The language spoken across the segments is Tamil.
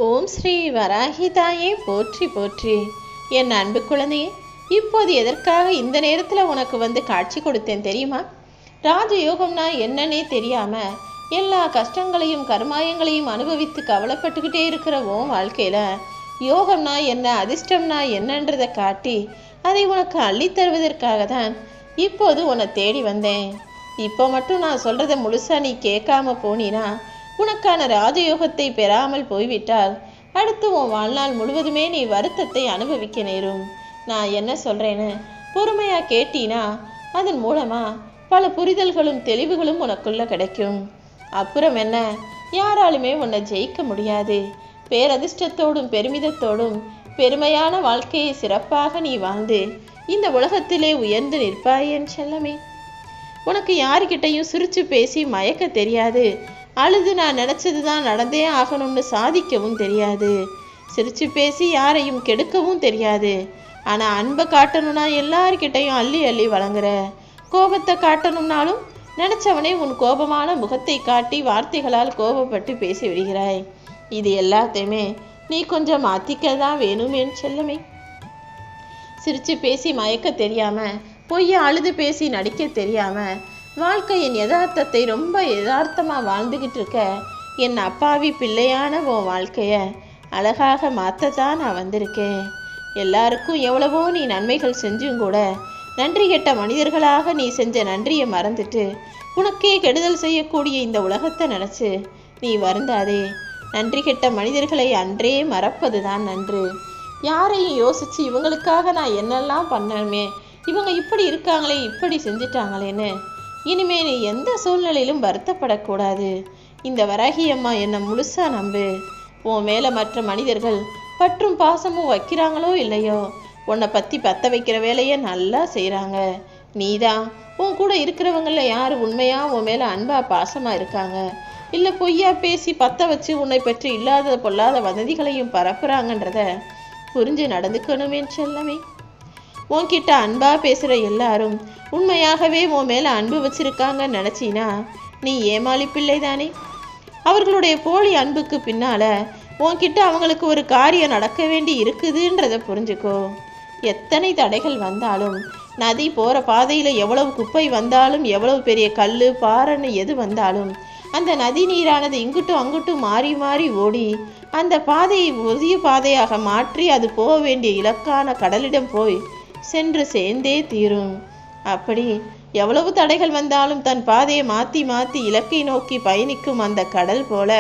ஓம் ஸ்ரீ வராகி தாயே போற்றி போற்றி. என் அன்பு குழந்தையே, இப்போது எதற்காக இந்த நேரத்தில் உனக்கு வந்து காட்சி கொடுத்தேன் தெரியுமா? ராஜயோகம்னா என்னன்னே தெரியாம எல்லா கஷ்டங்களையும் கர்மாயங்களையும் அனுபவித்து கவலைப்பட்டுக்கிட்டே இருக்கிற உன் வாழ்க்கையில யோகம்னா என்ன, அதிர்ஷ்டம்னா என்னன்றதை காட்டி அதை உனக்கு அள்ளித்தருவதற்காக தான் இப்போது உன்னை தேடி வந்தேன். இப்போ மட்டும் நான் சொல்றத முழுசா நீ கேட்காம போனீனா உனக்கான ராஜயோகத்தை பெறாமல் போய்விட்டால் அடுத்து உன் வாழ்நாள் முழுவதுமே நீ வருத்தத்தை அனுபவிக்க நேரும். நான் என்ன சொல்றேன்னு பொறுமையா கேட்டீனா அதன் மூலமா பல புரிதல்களும் தெளிவுகளும் உனக்குள்ள கிடைக்கும். அப்புறம் என்ன, யாராலுமே உன்னை ஜெயிக்க முடியாது. பேரதிர்ஷ்டத்தோடும் பெருமிதத்தோடும் பெருமையான வாழ்க்கையை சிறப்பாக நீ வாழ்ந்து இந்த உலகத்திலே உயர்ந்து நிற்பாய் என் செல்லமே. உனக்கு யாருக்கிட்டையும் சிரிச்சு பேசி மயக்க தெரியாது. அழுது நான் நினைச்சது தான் நடந்தே ஆகணும்னு சாதிக்கவும் தெரியாது. சிரிச்சு பேசி யாரையும் கெடுக்கவும் தெரியாது. ஆனா அன்பை காட்டணும்னா எல்லார்கிட்டையும் அள்ளி அள்ளி வழங்குற. கோபத்தை காட்டணும்னாலும் நினைச்சவனே உன் கோபமான முகத்தை காட்டி வார்த்தைகளால் கோபப்பட்டு பேசி விடுகிறாய். இது எல்லாத்தையுமே நீ கொஞ்சம் மாத்திக்கதான் வேணும் என் செல்லமே. சிரிச்சு பேசி மயக்க தெரியாம, பொய்ய அழுது பேசி நடிக்க தெரியாம, வாழ்க்கையின் யதார்த்தத்தை ரொம்ப யதார்த்தமா வாழ்ந்துகிட்டு இருக்க என் அப்பாவி பிள்ளையான உன் வாழ்க்கைய அழகாக மாற்றத்தான் நான் வந்திருக்கேன். எல்லாருக்கும் எவ்வளவோ நீ நன்மைகள் செஞ்சும் கூட நன்றி கெட்ட மனிதர்களாக நீ செஞ்ச நன்றியை மறந்துட்டு உனக்கே கெடுதல் செய்யக்கூடிய இந்த உலகத்தை நினைச்சு நீ வருந்தாதே. நன்றி கெட்ட மனிதர்களை அன்றே மறப்பது தான் நன்று. யாரையும் யோசிச்சு இவங்களுக்காக நான் என்னெல்லாம் பண்ணணுமே, இவங்க இப்படி இருக்காங்களே, இப்படி செஞ்சிட்டாங்களேன்னு இனிமே நீ எந்த சூழ்நிலையிலும் வருத்தப்படக்கூடாது. இந்த வராகி அம்மா என்னை முழுசா நம்பு. உன் மேல மற்ற மனிதர்கள் பற்றும் பாசமும் வைக்கிறாங்களோ இல்லையோ, உன்னை பத்தி பத்த வைக்கிற வேலையை நல்லா செய்கிறாங்க. நீதான் உன் கூட இருக்கிறவங்கள யார் உண்மையா உன் மேல அன்பா பாசமா இருக்காங்க, இல்லை பொய்யா பேசி பத்த வச்சு உன்னை பற்றி இல்லாத பொல்லாத வதந்திகளையும் பரப்புறாங்கன்றத புரிஞ்சு நடந்துக்கணுமே செல்லமே. உன்கிட்ட அன்பா பேசுற எல்லாரும் உண்மையாகவே உன் மேல அன்பு வச்சிருக்காங்கன்னு நினைச்சினா நீ ஏமாளி பிள்ளை தானே. அவர்களுடைய போலி அன்புக்கு பின்னால உன்கிட்ட அவங்களுக்கு ஒரு காரியம் நடக்க வேண்டி இருக்குதுன்றத புரிஞ்சுக்கோ. எத்தனை தடைகள் வந்தாலும், நதி போற பாதையில எவ்வளவு குப்பை வந்தாலும், எவ்வளவு பெரிய கல்லு பாறைன்னு எது வந்தாலும், அந்த நதி நீரானது இங்குட்டும் அங்குட்டும் மாறி மாறி ஓடி அந்த பாதையை புதிய பாதையாக மாற்றி அது போக வேண்டிய இலக்கான கடலிடம் போய் சென்று சேர்ந்தே தீரும். அப்படி எவ்வளவு தடைகள் வந்தாலும் தன் பாதையை மாற்றி மாற்றி இலக்கை நோக்கி பயணிக்கும் அந்த கடல் போல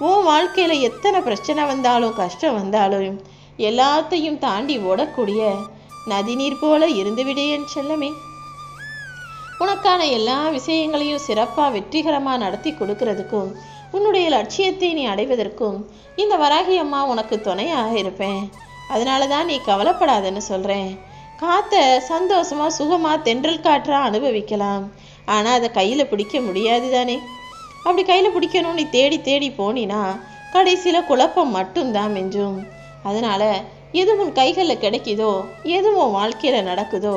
உன் வாழ்க்கையில எத்தனை பிரச்சனை வந்தாலும் கஷ்டம் வந்தாலும் எல்லாத்தையும் தாண்டி ஓடக்கூடிய நதிநீர் போல இருந்துவிடேன் செல்லமே. உனக்கான எல்லா விஷயங்களையும் சிறப்பாக வெற்றிகரமாக நடத்தி கொடுக்கறதுக்கும் உன்னுடைய லட்சியத்தை நீ அடைவதற்கும் இந்த வராகி அம்மா உனக்கு துணையாக இருப்பேன். அதனால தான் நீ கவலைப்படாதன்னு சொல்கிறேன். காற்றை சந்தோஷமாக சுகமாக தென்றல் காற்றா அனுபவிக்கலாம். ஆனால் அதை கையில் பிடிக்க முடியாது தானே. அப்படி கையில் பிடிக்கணும் நீ தேடி தேடி போனினா கடைசியில் குழப்பம் மட்டும்தான் மிஞ்சும். அதனால் எது உன் கைகளில் கிடைக்குதோ, எது உன் வாழ்க்கையில் நடக்குதோ,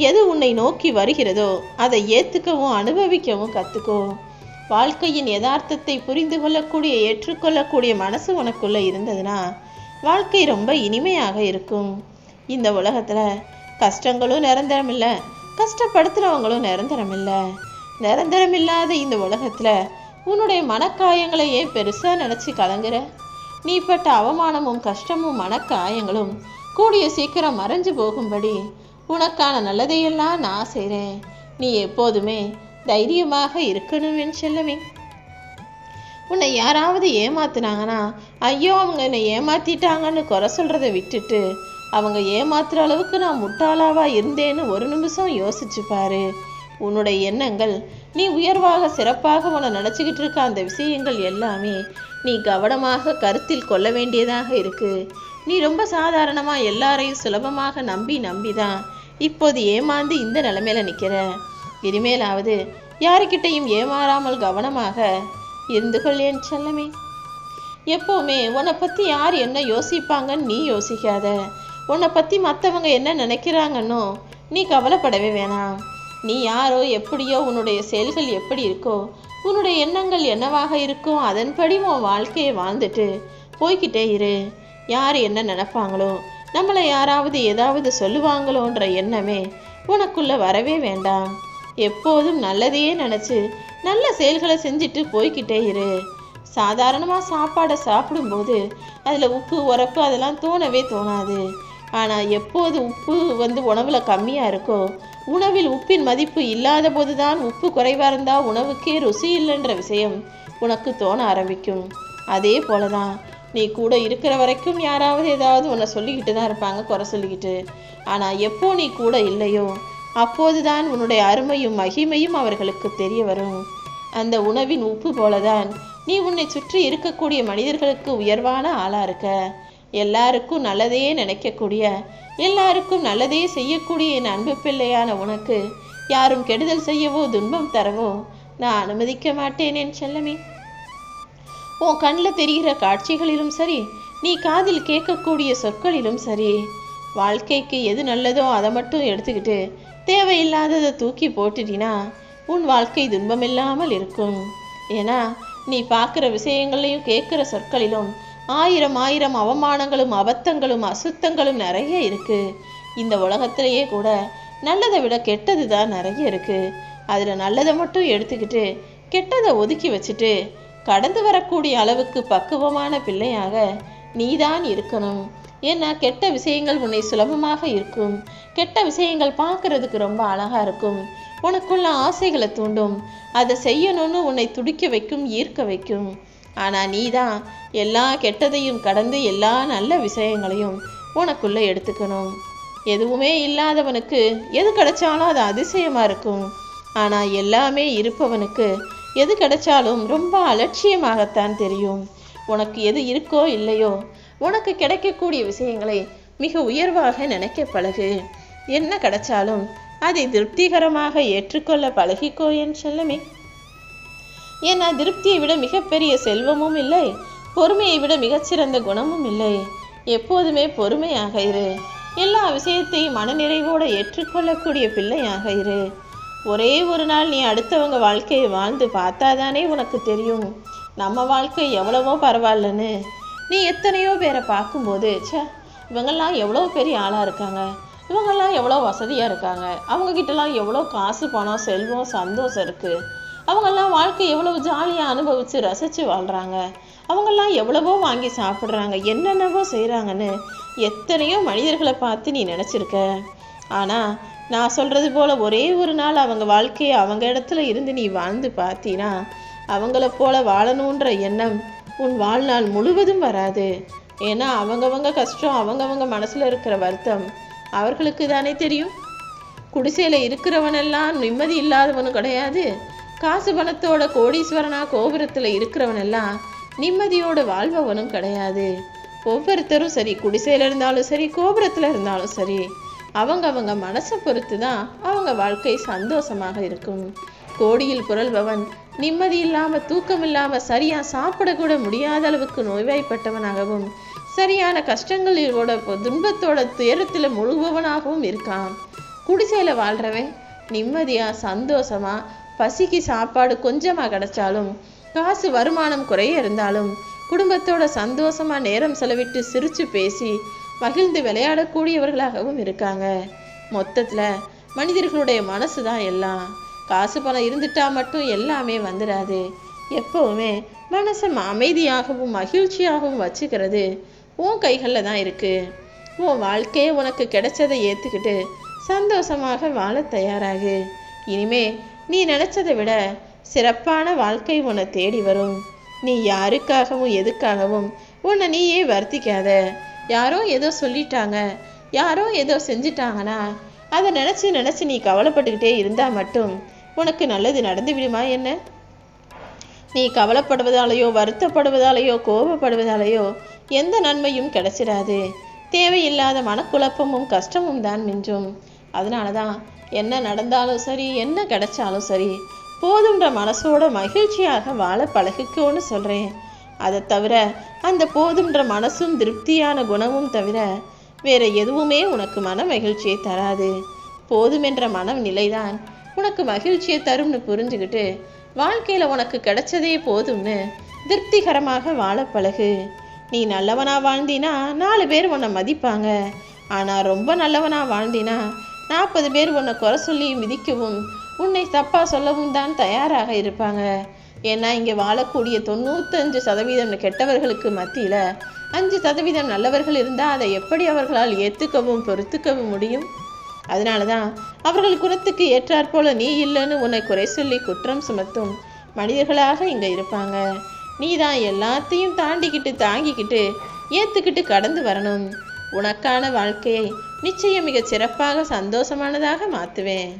எது உன்னை நோக்கி வருகிறதோ அதை ஏற்றுக்கவும் அனுபவிக்கவும் கற்றுக்கோ. வாழ்க்கையின் யதார்த்தத்தை புரிந்து கொள்ளக்கூடிய ஏற்றுக்கொள்ளக்கூடிய மனசு உனக்குள்ள இருந்ததுன்னா வாழ்க்கை ரொம்ப இனிமையாக இருக்கும். இந்த உலகத்தில் கஷ்டங்களும் நிரந்தரம் இல்லை, கஷ்டப்படுத்துகிறவங்களும் நிரந்தரம் இல்லை. நிரந்தரம் இல்லாத இந்த உலகத்தில் உன்னுடைய மனக்காயங்களை ஏன் பெருசாக நினச்சி கலங்குற? நீ பட்ட அவமானமும் கஷ்டமும் மனக்காயங்களும் கூடிய சீக்கிரம் மறைஞ்சு போகும்படி உனக்கான நல்லதையெல்லாம் நான் செய்கிறேன். நீ எப்போதுமே தைரியமாக இருக்கணும் என் செல்லமே. உன்னை யாராவது ஏமாத்துனாங்கன்னா ஐயோ அவங்க என்னை ஏமாத்திட்டாங்கன்னு குறை சொல்கிறத விட்டுட்டு அவங்க ஏமாத்துற அளவுக்கு நான் முட்டாளாவா இருந்தேன்னு ஒரு நிமிஷம் யோசிச்சு பாரு. உன்னுடைய எண்ணங்கள் நீ உயர்வாக சிறப்பாக உன்னை நினச்சிக்கிட்டு இருக்க அந்த விஷயங்கள் எல்லாமே நீ கவனமாக கருத்தில் கொள்ள வேண்டியதாக இருக்கு. நீ ரொம்ப சாதாரணமாக எல்லாரையும் சுலபமாக நம்பி தான் இப்போது ஏமாந்து இந்த நிலைமையில நிற்கிற. இனிமேலாவது யாருக்கிட்டையும் ஏமாறாமல் கவனமாக இருந்து கொள் என் செல்லமே. எப்போவுமே உன்னை பற்றி யார் என்ன யோசிப்பாங்கன்னு நீ யோசிக்காத. உன்னை பற்றி மற்றவங்க என்ன நினைக்கிறாங்கன்னோ நீ கவலைப்படவே வேணாம். நீ யாரோ எப்படியோ, உன்னுடைய செயல்கள் எப்படி இருக்கோ, உன்னுடைய எண்ணங்கள் என்னவாக இருக்கோ அதன்படி உன் வாழ்க்கையை வாழ்ந்துட்டு போய்கிட்டே இரு. யார் என்ன நினைப்பாங்களோ, நம்மளை யாராவது ஏதாவது சொல்லுவாங்களோன்ற எண்ணமே உனக்குள்ள வரவே வேண்டாம். எப்போதும் நல்லதையே நினச்சி நல்ல செயல்களை செஞ்சுட்டு போய்கிட்டே இரு. சாதாரணமாக சாப்பாடை சாப்பிடும்போது அதில் உப்பு உரப்பு அதெல்லாம் தோணவே தோணாது. ஆனால் எப்போது உப்பு உணவில் கம்மியாக இருக்கோ, உணவில் உப்பின் மதிப்பு இல்லாத போது தான் உப்பு குறைவாக இருந்தால் உணவுக்கே ருசி இல்லைன்ற விஷயம் உனக்கு தோண ஆரம்பிக்கும். அதே போல தான் நீ கூட இருக்கிற வரைக்கும் யாராவது ஏதாவது உன்னை சொல்லிக்கிட்டு தான் இருப்பாங்க, குறை சொல்லிக்கிட்டு. ஆனால் எப்போ நீ கூட இல்லையோ அப்போது தான் உன்னுடைய அருமையும் மகிமையும் அவர்களுக்கு தெரிய வரும். அந்த உணவின் உப்பு போலதான் நீ உன்னை சுற்றி இருக்கக்கூடிய மனிதர்களுக்கு உயர்வான ஆளாக இருக்க. எல்லாருக்கும் நல்லதையே நினைக்கக்கூடிய, எல்லாருக்கும் நல்லதையே செய்யக்கூடிய என் அன்பு பிள்ளையான உனக்கு யாரும் கெடுதல் செய்யவோ துன்பம் தரவோ நான் அனுமதிக்க மாட்டேன் என் செல்லமே. உன் கண்ணில் தெரிகிற காட்சிகளிலும் சரி, நீ காதில் கேட்கக்கூடிய சொற்களிலும் சரி, வாழ்க்கைக்கு எது நல்லதோ அதை மட்டும் எடுத்துக்கிட்டு தேவையில்லாததை தூக்கி போட்டுட்டினா உன் வாழ்க்கை துன்பமில்லாமல் இருக்கும். ஏன்னா நீ பார்க்குற விஷயங்களையும் கேட்குற சொற்களிலும் ஆயிரம் ஆயிரம் அவமானங்களும் அபத்தங்களும் அசுத்தங்களும் நிறைய இருக்கு. இந்த உலகத்திலேயே கூட நல்லதை விட கெட்டது தான் நிறைய இருக்கு. அதில் நல்லதை மட்டும் எடுத்துக்கிட்டு கெட்டதை ஒதுக்கி வச்சுட்டு கடந்து வரக்கூடிய அளவுக்கு பக்குவமான பிள்ளையாக நீதான் இருக்கணும். ஏன்னா கெட்ட விஷயங்கள் உன்னை சுலபமாக இருக்கும். கெட்ட விஷயங்கள் பார்க்கறதுக்கு ரொம்ப அழகா இருக்கும். உனக்குள்ள ஆசைகளை தூண்டும். அதை செய்யணும்னு உன்னை துடிக்க வைக்கும், ஈர்க்க வைக்கும். ஆனால் நீ தான் எல்லா கெட்டதையும் கடந்து எல்லா நல்ல விஷயங்களையும் உனக்குள்ள எடுத்துக்கணும். எதுவுமே இல்லாதவனுக்கு எது கிடைச்சாலும் அது அதிசயமாக இருக்கும். ஆனால் எல்லாமே இருப்பவனுக்கு எது கிடைச்சாலும் ரொம்ப அலட்சியமாகத்தான் தெரியும். உனக்கு எது இருக்கோ இல்லையோ, உனக்கு கிடைக்கக்கூடிய விஷயங்களை மிக உயர்வாக நினைக்க பழகு. என்ன கிடைச்சாலும் அதை திருப்திகரமாக ஏற்றுக்கொள்ள பழகிக்கோ என் செல்லமே. ஏன்னா திருப்தியை விட மிகப்பெரிய செல்வமும் இல்லை, பொறுமையை விட மிகச்சிறந்த குணமும் இல்லை. எப்போதுமே பொறுமையாக இரு. எல்லா விஷயத்தையும் மனநிறைவோடு ஏற்றுக்கொள்ளக்கூடிய பிள்ளையாக இரு. ஒரே ஒரு நாள் நீ அடுத்தவங்க வாழ்க்கையை வாழ்ந்து பார்த்தாதானே உனக்கு தெரியும் நம்ம வாழ்க்கை எவ்வளவோ பரவாயில்லன்னு. நீ எத்தனையோ பேரை பார்க்கும்போது, இவங்கெல்லாம் எவ்வளோ பெரிய ஆளாக இருக்காங்க, இவங்கெல்லாம் எவ்வளோ வசதியாக இருக்காங்க, அவங்கக்கிட்டலாம் எவ்வளோ காசு பணம் செல்வம் சந்தோஷம் இருக்குது, அவங்கெல்லாம் வாழ்க்கை எவ்வளவு ஜாலியாக அனுபவித்து ரசித்து வாழ்கிறாங்க, அவங்கெல்லாம் எவ்வளவோ வாங்கி சாப்பிட்றாங்க, என்னென்னவோ செய்கிறாங்கன்னு எத்தனையோ மனிதர்களை பார்த்து நீ நினச்சிருக்க. ஆனால் நான் சொல்கிறது போல் ஒரே ஒரு நாள் அவங்க வாழ்க்கையை அவங்க இடத்துல இருந்து நீ வாழ்ந்து பார்த்தீனா அவங்கள போல வாழணுன்ற எண்ணம் உன் வாழ்நாள் முழுவதும் வராது. ஏன்னா அவங்கவங்க கஷ்டம், அவங்கவங்க மனசில் இருக்கிற வருத்தம் அவர்களுக்கு தானே தெரியும். குடிசையில் இருக்கிறவனெல்லாம் நிம்மதி இல்லாதவனும் கிடையாது. காசு பணத்தோட கோடீஸ்வரனா கோபுரத்தில் இருக்கிறவனெல்லாம் நிம்மதியோடு வாழ்பவனும் கிடையாது. ஒவ்வொருத்தரும் சரி, குடிசையில் இருந்தாலும் சரி, கோபுரத்தில் இருந்தாலும் சரி, அவங்க மனசை பொறுத்து தான் அவங்க வாழ்க்கை சந்தோஷமாக இருக்கும். கோடியில் புரள்பவன் நிம்மதி இல்லாமல் தூக்கம் இல்லாமல் சரியாக சாப்பிடக்கூட முடியாத அளவுக்கு நோய்வாய்ப்பட்டவனாகவும் சரியான கஷ்டங்களோட துன்பத்தோட துயரத்தில் முழுகுவனாகவும் இருக்கான். குடிசையில் வாழ்கிறவன் நிம்மதியாக சந்தோஷமாக பசிக்கு சாப்பாடு கொஞ்சமாக கிடைச்சாலும் காசு வருமானம் குறைய இருந்தாலும் குடும்பத்தோட சந்தோஷமாக நேரம் செலவிட்டு சிரித்து பேசி மகிழ்ந்து விளையாடக்கூடியவர்களாகவும் இருக்காங்க. மொத்தத்தில் மனிதர்களுடைய மனசு தான் எல்லாம். காசு பணம் இருந்துட்டா மட்டும் எல்லாமே வந்துடாது. எப்போவுமே மனசை அமைதியாகவும் மகிழ்ச்சியாகவும் வச்சுக்கிறது உன் கைகளில் தான் இருக்குது. உன் வாழ்க்கையை உனக்கு கிடைச்சதை ஏற்றுக்கிட்டு சந்தோஷமாக வாழ தயாராகு. இனிமே நீ நினச்சதை விட சிறப்பான வாழ்க்கை உன்னை தேடி வரும். நீ யாருக்காகவும் எதுக்காகவும் உன்னை நீயே வருத்திக்காத. யாரோ ஏதோ சொல்லிட்டாங்க, யாரோ ஏதோ செஞ்சிட்டாங்கன்னா அதை நினச்சி நீ கவலைப்பட்டுக்கிட்டே இருந்தால் மட்டும் உனக்கு நல்லது நடந்து விடுமா என்ன? நீ கவலைப்படுவதாலேயோ வருத்தப்படுவதாலேயோ கோபப்படுவதாலேயோ எந்த நன்மையும் கிடைச்சிடாது. தேவையில்லாத மனக்குழப்பமும் கஷ்டமும் தான் மிஞ்சும். அதனால தான் என்ன நடந்தாலும் சரி, என்ன கிடைச்சாலும் சரி, போதுன்ற மனசோட மகிழ்ச்சியாக வாழ பழகிக்கோன்னு சொல்கிறேன். அதை தவிர அந்த போதுன்ற மனசும் திருப்தியான குணமும் தவிர வேற எதுவுமே உனக்கு மன மகிழ்ச்சியை தராது. போதும் என்ற மனம் நிலைதான் உனக்கு மகிழ்ச்சியை தரும்னு புரிஞ்சுக்கிட்டு வாழ்க்கையில் உனக்கு கிடைச்சதே போதும்னு திருப்திகரமாக வாழ பழகு. நீ நல்லவனா வாழ்ந்தினா 4 பேர் உன்னை மதிப்பாங்க. ஆனால் ரொம்ப நல்லவனா வாழ்ந்தினா 40 பேர் உன்னை குறை சொல்லி மிதிக்கவும் உன்னை தப்பா சொல்லவும் தான் தயாராக இருப்பாங்க. ஏன்னா இங்கே வாழக்கூடிய 95% கெட்டவர்களுக்கு மத்தியில் 5% நல்லவர்கள் இருந்தால் அதை எப்படி அவர்களால் ஏற்றுக்கவும் பொறுத்துக்கவும் முடியும்? அதனால தான் அவர்கள் குணத்துக்கு ஏற்றாற்போல நீ இல்லைன்னு உன்னை குறை சொல்லி குற்றம் சுமத்தும் மனிதர்களாக இங்கே இருப்பாங்க. நீ தான் எல்லாத்தையும் தாங்கிக்கிட்டு ஏற்றுக்கிட்டு கடந்து வரணும். உனக்கான வாழ்க்கையை நிச்சயம் மிக சிறப்பாக சந்தோஷமானதாக மாற்றுவேன்.